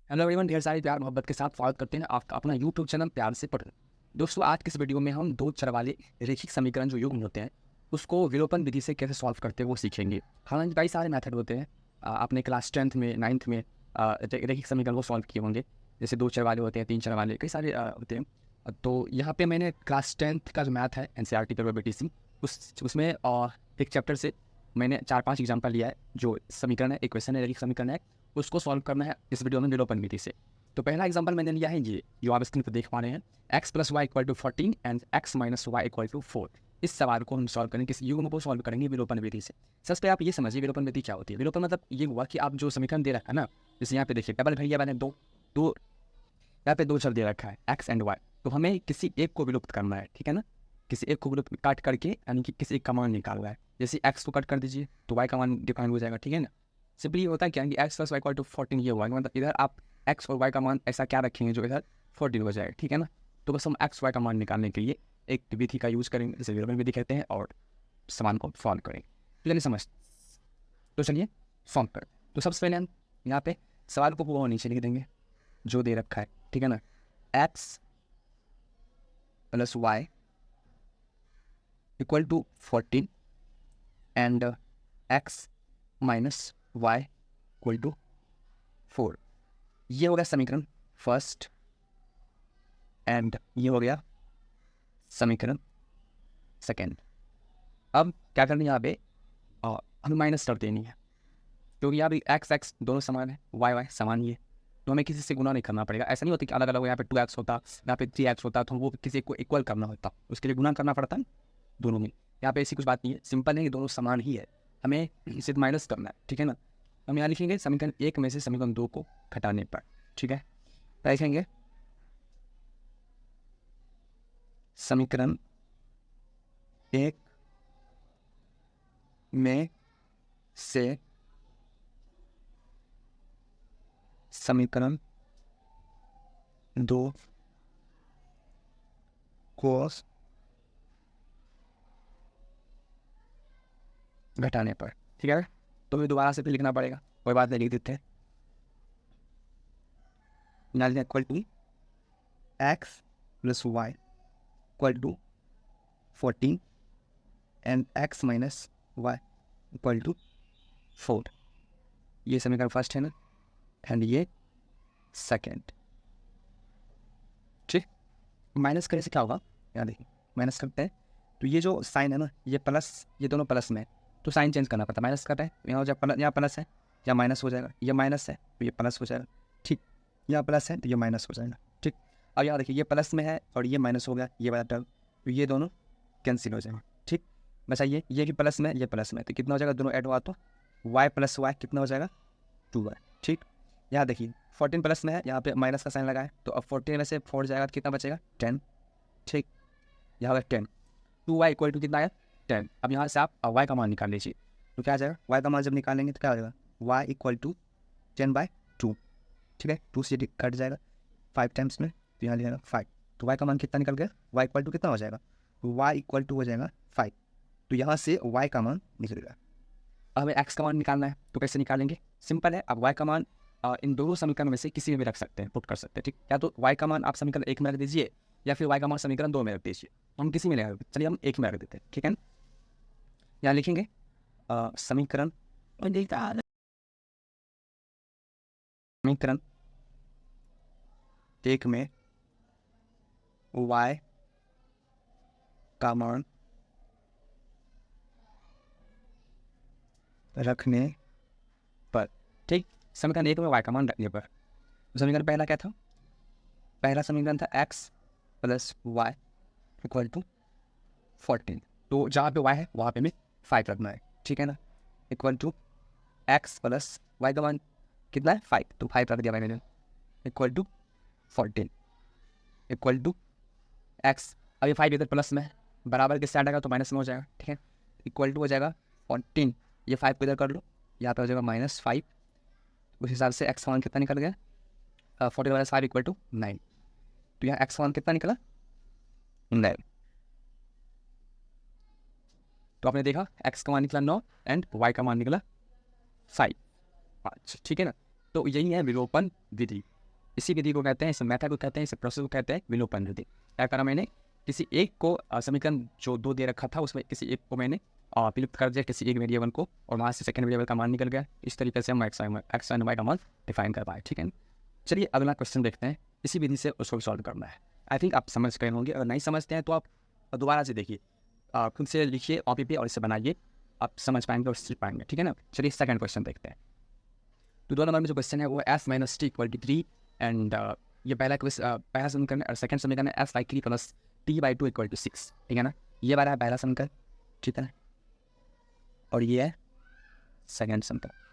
Hello everyone, ढेर सारी प्यार मोहब्बत के साथ स्वागत करते हैं आपका अपना यूट्यूब चैनल प्यार से पढ़ो। दोस्तों, आज की इस वीडियो में हम दो चर वाले रेखिक समीकरण जो युग्म होते हैं उसको विलोपन विधि से कैसे सॉल्व करते हैं वो सीखेंगे। हालांकि कई सारे मेथड होते हैं। आपने क्लास 10th में 9th में रेखिक समीकरण को सॉल्व किए होंगे। जैसे दो चर वाले होते हैं, तीन चर वाले, कई सारे होते हैं। तो यहाँ पे मैंने क्लास 10th का जो मैथ है NCERT प्रोबेबिलिटी उसमें एक चैप्टर से मैंने 4-5 एग्जाम्पल लिया है। जो समीकरण है, इक्वेशन है, रेखिक समीकरण है, उसको सॉल्व करना है इस वीडियो में विलोपन विधि से। तो पहला एग्जांपल मैंने लिया है ये जो आप स्क्रीन पर देख पा रहे हैं, x + y = 14 and x - y = 4। इस सवाल को हम सॉल्व करेंगे, किसी युग्म को सॉल्व करेंगे विलोपन विधि से। सबसे पहले आप ये समझिए विलोपन विधि क्या होती है। विलोपन मतलब ये हुआ कि आप जो समीकरण दे रखा है ना, जैसे यहाँ पे देखिए डबल भैया मैंने दो दो यहाँ पे दो चर दे रखा है x एंड y, तो हमें किसी एक को विलुप्त करना है, ठीक है ना। किसी एक को विलुप्त काट करके यानी कि किसी एक का मान निकालना है। जैसे x को कट कर दीजिए तो y का मान डिफाइन हो जाएगा, ठीक है ना। सिंपली ये होता है क्या कि x + y = 14 ये हुआ, मतलब इधर आप x और y का मान ऐसा क्या रखेंगे जो इधर 14 हो जाए, ठीक है ना। तो बस हम x y का मान निकालने के लिए एक विधि का यूज करेंगे, जिसे विलोपन विधि कहते हैं, और समान को सॉल्व करेंगे। तो चलिए समझ तो चलिए सॉल्व करें। तो सबसे पहले हम यहाँ पे सवाल को पूरा नीचे लिख देंगे जो दे रखा है, ठीक है ना। x + y = 14 and x - y = 4। ये हो गया समीकरण फर्स्ट एंड ये हो गया समीकरण सेकेंड। अब क्या करना है यहाँ पे, हमें माइनस कर देनी है, क्योंकि यहाँ भी एक्स एक्स दोनों समान है, वाई वाई समान ही है, तो हमें किसी से गुना नहीं करना पड़ेगा। ऐसा नहीं होता कि अलग अलग यहाँ पे 2x होता, यहाँ पे 3x होता, तो वो किसी को इक्वल करना होता, उसके लिए गुना करना पड़ता है दोनों में। यहाँ पे ऐसी कुछ बात नहीं है, सिंपल है कि दोनों समान ही है, हमें इसे माइनस करना है, ठीक है ना। हम यहाँ लिखेंगे समीकरण एक में से समीकरण दो को घटाने पर, ठीक है। तो लिखेंगे समीकरण एक में से समीकरण दो को घटाने पर, ठीक है। तो हमें दोबारा से फिर लिखना पड़ेगा, कोई बात नहीं, लिख देते हैं। Equal to x + y = 14 and x - y = 4। ये समीकरण फर्स्ट है ना, एंड ये सेकेंड, ठीक। माइनस करने से क्या होगा, यहाँ देखिए माइनस करते हैं तो ये जो साइन है ना, ये प्लस, ये दोनों प्लस में है, तो साइन चेंज करना पड़ता है। माइनस कर रहे हैं यहाँ हो जाए प्लस, यहाँ प्लस है या माइनस हो जाएगा, ये माइनस है तो ये प्लस हो जाएगा, ठीक। यहाँ प्लस है तो ये माइनस हो जाएगा, ठीक। अब यहाँ देखिए ये प्लस में है और ये माइनस हो गया, ये वाला टर्म, तो ये दोनों कैंसिल हो जाएंगे, ठीक। बचाइए ये भी प्लस में, ये प्लस में, तो कितना हो जाएगा, दोनों ऐड हुआ तो y + y कितना हो जाएगा, 2y, ठीक। यहाँ देखिए 14 प्लस में है, यहाँ पे माइनस का साइन लगा है, तो अब 14 में से 4 जाएगा तो कितना बचेगा, 10, ठीक। यहाँ होगा 10, 2y = कितना आया, 10। अब यहाँ से आप y का मान निकाल लीजिए, तो क्या आ जाएगा, y का मान जब निकालेंगे तो क्या हो जाएगा, y = 10/2, ठीक है। 2 से कट जाएगा 5 टाइम्स में, तो यहाँ लिखेगा 5, तो y का मान कितना निकल गया, y = कितना हो जाएगा, y = हो जाएगा 5, तो यहाँ से y का मान निकल गया। अब हमें x का मान निकालना है, तो कैसे निकालेंगे, सिंपल है। अब y का मान इन दोनों समीकरण में से किसी में भी रख सकते हैं, पुट कर सकते हैं, ठीक। या तो y का मान आप समीकरण एक में रख दीजिए, या फिर y का मान समीकरण दो में रख दीजिए। हम किसी में लगा, चलिए हम एक में रख देते हैं, ठीक है। यहाँ लिखेंगे समीकरण समीकरण एक में y का मान रखने पर, ठीक। समीकरण एक में y का मान रखने पर, तो समीकरण पहला क्या था, पहला समीकरण था x + y = 14, तो जहाँ पे y है वहाँ पे हमें 5 रखना है, ठीक है ना। इक्वल टू x + y का मान कितना है, 5, तो 5 रख दिया मैंने, equal to 14 equal to x। अब ये 5 इधर प्लस में है, बराबर के साइड आएगा तो माइनस में हो जाएगा, ठीक है। इक्वल टू हो जाएगा 14, ये 5 को इधर कर लो, यहाँ पे हो जाएगा -5। उस हिसाब से x का मान कितना निकल गया, 14 - 5 = 9, तो यहाँ x का मान कितना निकला, 9। तो आपने देखा x का मान निकला 9 एंड y का मान निकला 5, ठीक है ना। तो यही है विलोपन विधि। इसी विधि को कहते हैं, इस मेथड को कहते हैं, इस प्रोसेस को कहते हैं विलोपन विधि। क्या करा मैंने, किसी एक को समीकरण जो 2 दे रखा था उसमें किसी एक को मैंने विलुप्त कर दिया, किसी एक वेरिएबल को, और वहाँ से सेकंड वेरिएबल का मान निकल गया। इस तरीके से हम एक्स एंड वाई का मान डिफाइन कर पाए। ठीक है, चलिए अगला क्वेश्चन देखते हैं। इसी विधि से उसको सॉल्व करना है। आई थिंक आप समझ गए होंगे, अगर नहीं समझते हैं तो आप दोबारा से देखिए, खुद से लिखिए कॉपी पे और इसे बनाइए, आप समझ पाएंगे और सीख पाएंगे। ठीक है ना, चलिए सेकंड क्वेश्चन देखते हैं। तो 2 नंबर में जो क्वेश्चन है वो S minus T equal to 3 and ये पहला समीकरण है, और सेकंड समीकरण है S by 3 plus T by 2 equal to 6। ठीक है ना, ये वाला है पहला समीकरण, ठीक है, और ये है सेकंड समीकरण।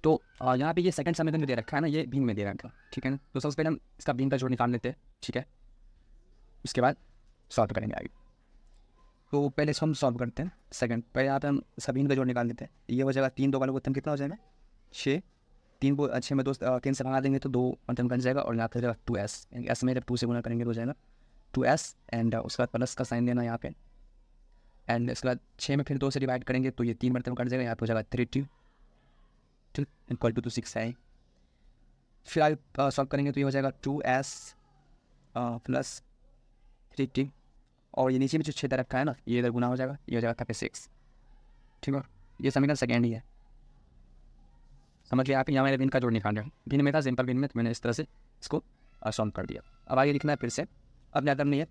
तो यहाँ पे ये सेकंड समीकरण में दे रखा है ना, ये भिन्न में दे रखा है। ठीक है ना, तो सबसे पहले हम इसका भिन्न का जोड़ निकाल लेते हैं। ठीक है, उसके बाद सॉल्व करेंगे आगे। तो पहले इसको हम सॉल्व करते हैं। सेकंड पहले यहाँ पे हम सभी का जोड़ निकाल लेते हैं। ये हो जाएगा 3 2 वाले उत्तम कितना हो जाएगा 6, 3 को 6 में 2 3 से भगा देंगे तो 2 उत्तम बन जाएगा, और यहाँ पे हो जाएगा 2s, एस में 2 से गुना करेंगे तो हो जाएगा 2s, एंड उसके बाद प्लस का साइन देना यहाँ पे, एंड इसके बाद 6 में फिर 2 से डिवाइड करेंगे तो ये 3 मरतबा कट जाएगा, यहाँ पे हो जाएगा 3 इक्वल टू 6 है। फिर आप सॉल्व करेंगे तो ये हो जाएगा 2s प्लस 3t, और ये नीचे में जो 6 दे रखा है ना, ये इधर गुना हो जाएगा, ये हो जाएगा 36। ठीक है, ये समीकरण सेकेंड ही है। समझ लिया आप, यहाँ मैंने भिन्न का जोड़ निकाल रहा भिन्न में था, सिंपल भिन्न में, तो मैंने इस तरह से इसको सॉल्व कर दिया। अब आगे लिखना है फिर से, अब ज़्यादा नहीं है,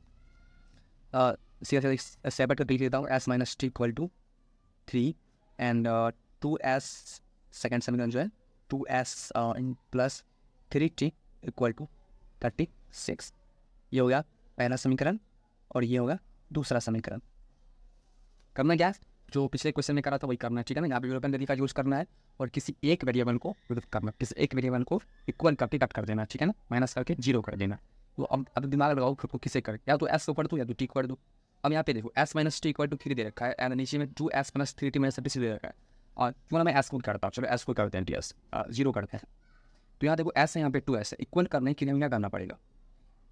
सीधा सेपरेट कर देता हूँ, S minus T equal to 3 and 2s, second समीकरण जो है 2s plus 3t equal to 36। ये हो गया पहला समीकरण, और ये होगा दूसरा समीकरण। करना क्या है, जो पिछले क्वेश्चन में करा था वही करना है। ठीक है ना, यहाँ पे विलोपन विधि का यूज़ करना है, और किसी एक वेरिएबल को विलुप्त करना, किसी एक वेरिएबल को इक्वल करके कट कर देना। ठीक है ना, माइनस करके 0 कर देना। तो अब दिमाग लगाओ खुद को, किसे कर, या तो एस को कर दो या तो टी कर दो। अब यहाँ पे देखो S minus T equal to 3 दे रखा है, एंड नीचे में 2s प्लस 3t माइनस 36 दे रखा है, और क्यों ना मैं एस को करता हूँ, चलो एस को करते हैं, ts 0 करते हैं। तो यहाँ देखो एस है, यहाँ पे 2s है, इक्वल करने के लिए क्या करना पड़ेगा,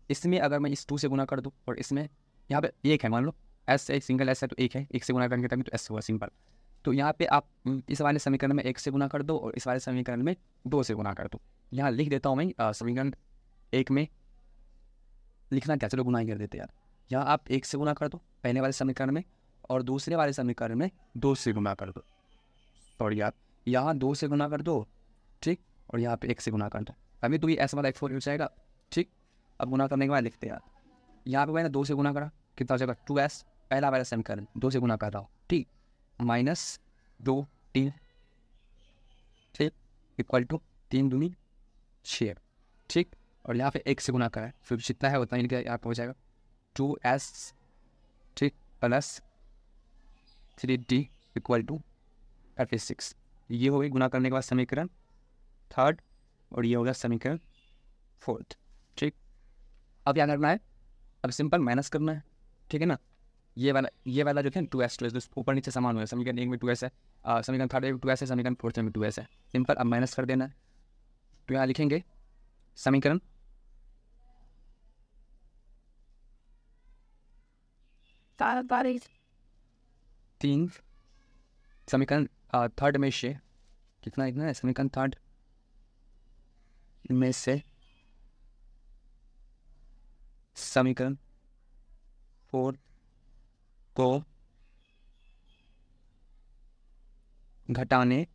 इसमें अगर मैं इस 2 से गुना कर दूँ, और इसमें यहाँ पे 1 है, मान लो एस है, सिंगल एस है तो 1 है, 1 से गुना करेंगे तभी तो एस हुआ सिंपल। तो यहाँ पे आप इस वाले समीकरण में 1 से गुना कर दो, और इस वाले समीकरण में 2 से गुना कर दो। यहाँ लिख देता हूँ मैं समीकरण 1 में लिखना क्या, चलो गुना ही कर देते यार। यहाँ आप 1 से गुना कर दो पहले वाले समीकरण में, और दूसरे वाले समीकरण में 2 से गुना कर दो, सॉरी यार, यहाँ 2 से गुना कर दो, ठीक, और यहाँ पे 1 से गुना कर दो, अभी तो ये एस वाला x4 हो जाएगा। ठीक, अब गुना करने के बाद लिखते हैं यार, यहाँ पे मैंने 2 से गुना करा, कितना हो जाएगा 2s, पहला वाला समीकरण 2 से गुना कर रहा हूँ, ठीक, माइनस 2t, ठीक, इक्वल टू 3 दूनी 6, ठीक, और यहाँ पे 1 से गुना करा है, फिर जितना है उतना ही यहाँ पे हो जाएगा 2s, ठीक, प्लस 3t इक्वल टू 36। ये हो गई गुना करने के बाद समीकरण थर्ड, और ये हो गया समीकरण फोर्थ। ठीक, अब क्या करना है, अब सिंपल माइनस करना है। ठीक है ना, ये वाला जो है 2s ऊपर नीचे समान हुआ, समीकरण 1 में 2s है, समीकरण थर्ड में 2s है, समीकरण फोर्थ में 2s है, सिंपल अब माइनस कर देना है। तो यहाँ लिखेंगे समीकरण तीन, समीकरण थर्ड में से कितना इतना है, समीकरण थर्ड में से समीकरण फोर्थ को घटाने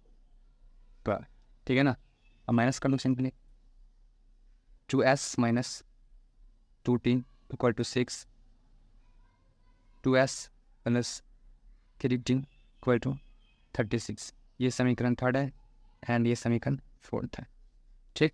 पर, ठीक है ना, अब माइनस कर दो simply, 2s minus 2t equal to 6, 2s plus 3t equal to 36। ये समीकरण थर्ड है, एंड ये समीकरण फोर्थ है। ठीक,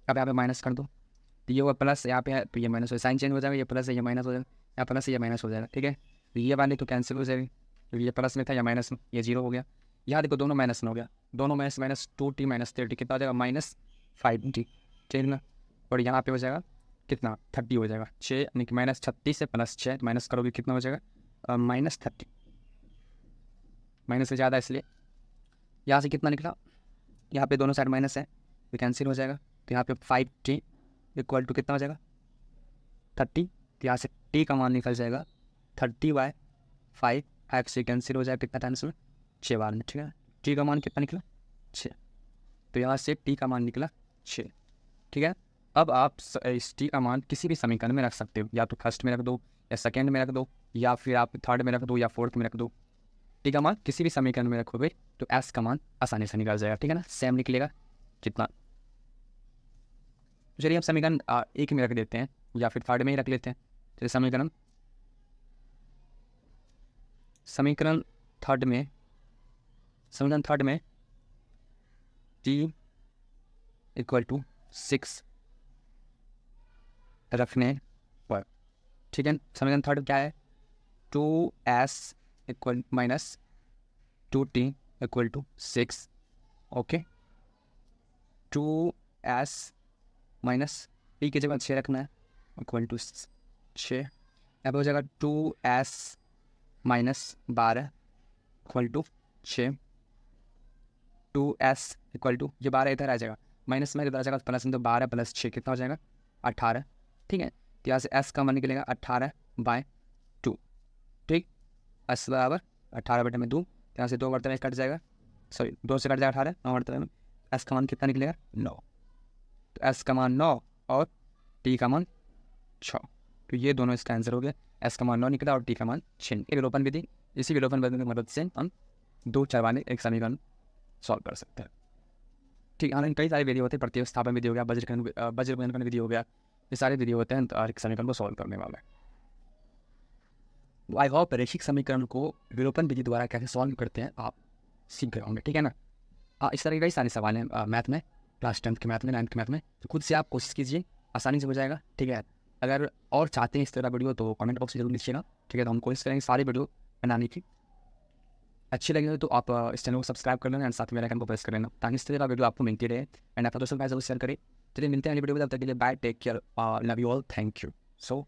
अब यहाँ पे माइनस कर दो, तो ये हुआ प्लस, यहाँ पे है तो ये माइनस हो, साइन चेंज हो जाएगा, ये प्लस है ये माइनस हो जाएगा, यहाँ प्लस है ये माइनस हो जाएगा। ठीक है, तो ये वाले तो कैंसिल हो जाएगी, तो ये प्लस में था या माइनस में, ये 0 हो गया। यहाँ देखो दोनों माइनस में हो गया, दोनों minus minus 2t minus 3t कितना हो जाएगा, माइनस 5t, ठीक ना, और यहाँ पे हो जाएगा कितना 30 हो जाएगा, 6 यानी कि माइनस 36 से प्लस 6 माइनस करोगे कितना हो जाएगा, माइनस 30, माइनस से ज़्यादा इसलिए। यहाँ से कितना निकला, यहाँ पे दोनों साइड माइनस है तो कैंसिल हो जाएगा, तो यहाँ पे 5t इक्वल टू कितना हो जाएगा 30, तो यहाँ से t का मान निकल जाएगा 30/5, x से कैंसिल हो जाएगा कितना टाइम्स में 6 बार में। ठीक है, t का मान कितना निकला 6, तो यहाँ से t का मान निकला 6। ठीक है, अब आप इस टी का मान किसी भी समीकरण में रख सकते हो, या तो फर्स्ट में रख दो, या सेकेंड में रख दो, या फिर आप थर्ड में रख दो, या फोर्थ में रख दो। टी का मान किसी भी समीकरण में रखोगे तो एस का मान आसानी से निकल जाएगा, ठीक है ना, सेम निकलेगा कितना। चलिए हम समीकरण एक में रख देते हैं, या फिर थर्ड में ही रख लेते हैं। चलिए समीकरण थर्ड में टी इक्वल टू 6 रखने पर, ठीक है। समीकरण थर्ड क्या है, 2s equal minus 2t equal to 6, okay. 2s minus T की जगह 6 रखना है, इक्वल टू 6। यहाँ पे हो जाएगा 2s minus 12 equal to 6। 2s equal to, ये 12 इधर आ जाएगा, माइनस में इधर आ जाएगा, प्लस में, तो 12 प्लस 6 कितना हो जाएगा 18, ठीक है। तो यहाँ से s का मान निकलेगा 18/2, ठीक। s बराबर 18/2, यहाँ से 2 बर्तन कट जाएगा, सॉरी 2 से कट जाएगा 18, 9 बर्तन में s का मान कितना निकलेगा 9। तो s का मान 9 और t का मान 6, तो ये दोनों इसका आंसर हो गया। s का मान 9 निकला और t का मान 6। विलोपन विधि, इसी विलोपन विधि की मदद से हम दो चर वाले एक समीकरण सॉल्व कर सकते हैं, ठीक है। कई सारे विधि होते हैं, प्रतिस्थापन विधि हो गया, वज्रगुणन विधि हो गया, ये सारे विधि होते हैं एक समीकरण को सॉल्व करने वाले। आई होप रैखिक समीकरण को विलोपन विधि द्वारा कैसे सॉल्व करते हैं आप सीख गए होंगे, ठीक है ना। इस तरह के कई सारे सवाल हैं मैथ में, क्लास 10th के मैथ में, 9th के मैथ में, तो खुद से आप कोशिश कीजिए, आसानी से हो जाएगा, ठीक है। अगर और चाहते हैं इस तरह वीडियो तो कमेंट बॉक्स में जरूर लिखिएगा, ठीक है। तो हम कोशिश करेंगे सारी वीडियो बनाने की। अच्छी लगे तो आप इस चैनल को सब्सक्राइब कर लेना एंड साथ में आइकन को प्रेस कर लेना, ताकि इस तरह का वीडियो आपको मिलती रहे एंड अपना दोस्तों के साथ जरूर शेयर करें। चलिए मिलते हैं अगली वीडियो में, तब तक के लिए bye, take care, love you all, thank you. So